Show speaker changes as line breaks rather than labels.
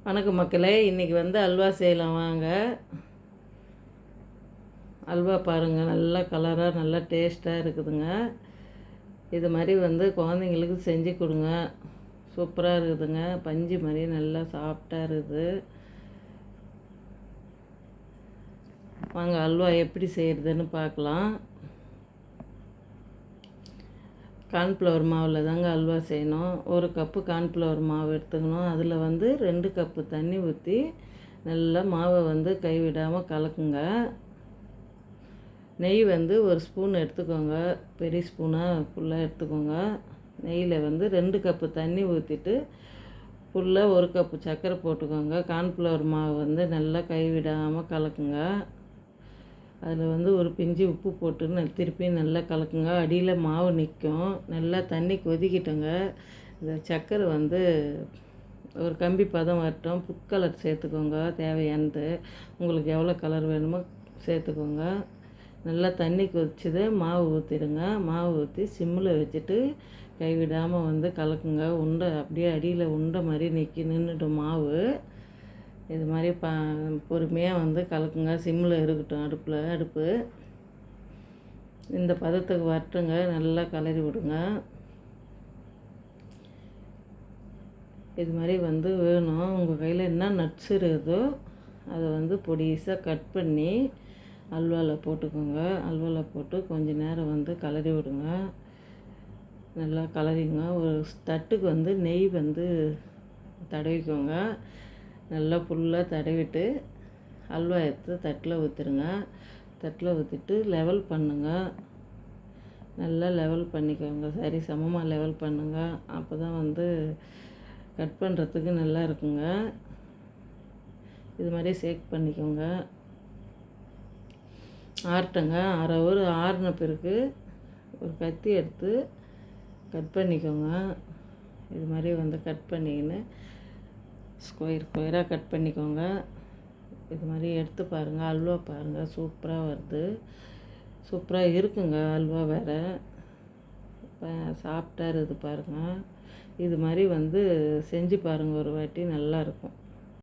வணக்கம் மக்களே, இன்றைக்கி வந்து அல்வா செய்யலாம் வாங்க. அல்வா பாருங்கள், நல்லா கலராக நல்லா டேஸ்ட்டாக இருக்குதுங்க. இது மாதிரி வந்து குழந்தைங்களுக்கு செஞ்சு கொடுங்க. சூப்பராக இருக்குதுங்க. பஞ்சு மாதிரி நல்லா சாஃப்டாக இருக்குது. வாங்க அல்வா எப்படி செய்கிறதுன்னு பார்க்கலாம். கார்ன்ஃப்ளவர் மாவில் தாங்க அல்வா செய்யணும். 1 கப்பு கார்ன்ஃப்ளவர் மாவு எடுத்துக்கணும். அதில் வந்து 2 கப்பு தண்ணி ஊற்றி நல்லா மாவை வந்து கைவிடாமல் கலக்குங்க. நெய் வந்து 1 ஸ்பூன் எடுத்துக்கோங்க. பெரிய ஸ்பூனாக ஃபுல்லாக எடுத்துக்கோங்க. நெய்யில் வந்து 2 கப்பு தண்ணி ஊற்றிட்டு ஃபுல்லாக 1 கப்பு சர்க்கரை போட்டுக்கோங்க. கார்ன்ஃப்ளவர் மாவு வந்து நல்லா கைவிடாமல் கலக்குங்க. அதில் வந்து ஒரு பிஞ்சு உப்பு போட்டு திருப்பி நல்லா கலக்குங்க. அடியில் மாவு நிற்கும். நல்லா தண்ணி கொதிக்கிட்டோங்க. இந்த சர்க்கரை வந்து ஒரு கம்பி பதம் வரட்டும். ஃபுட் கலர் சேர்த்துக்கோங்க தேவையானது. உங்களுக்கு எவ்வளோ கலர் வேணுமோ சேர்த்துக்கோங்க. நல்லா தண்ணி கொதிச்சது மாவு ஊற்றிடுங்க. மாவு ஊற்றி சிம்மில் வச்சுட்டு கைவிடாமல் வந்து கலக்குங்க. உருண்டை அப்படியே அடியில் உருண்டை மாதிரி நின்றுடும் மாவு. இது மாதிரி பொறுமையாக வந்து கலக்குங்க. சிம்மில் இருக்கட்டும் அடுப்பு. இந்த பதத்துக்கு வரட்டுங்க. நல்லா கலரி விடுங்க. இது மாதிரி வந்து வேணும். உங்கள் கையில் என்ன நட்ஸ் இருக்குதோ அதை வந்து பொடிசாக கட் பண்ணி அல்வாவில் போட்டுக்கோங்க. அல்வாவில் போட்டு கொஞ்சம் நேரம் வந்து கலரி விடுங்க. நல்லா கலரிங்க. ஒரு தட்டுக்கு வந்து நெய் வந்து தடவிக்கோங்க. நல்லா ஃபுல்லாக தடவிட்டு அல்வா எடுத்து தட்டில் ஊற்றிடுங்க. தட்டில் ஊற்றிட்டு லெவல் பண்ணுங்க. நல்லா லெவல் பண்ணிக்கோங்க. சரி சமமாக லெவல் பண்ணுங்க. அப்போ தான் வந்து கட் பண்ணுறதுக்கு நல்லா இருக்குங்க. இது மாதிரி ஷேக் பண்ணிக்கோங்க. ஆறட்டுங்க. அரை ஒரு ஆறின பிறகு ஒரு கத்தி எடுத்து கட் பண்ணிக்கோங்க. இது மாதிரி வந்து கட் பண்ணிக்கின்னு ஸ்கொயராக கட் பண்ணிக்கோங்க. இது மாதிரி எடுத்து பாருங்கள். அல்வா பாருங்கள், சூப்பராக வருது. சூப்பராக இருக்குங்க அல்வா. வேறு சாஃப்டாக இருக்குது பாருங்கள். இது மாதிரி வந்து செஞ்சு பாருங்கள் ஒரு வாட்டி. நல்லாயிருக்கும்.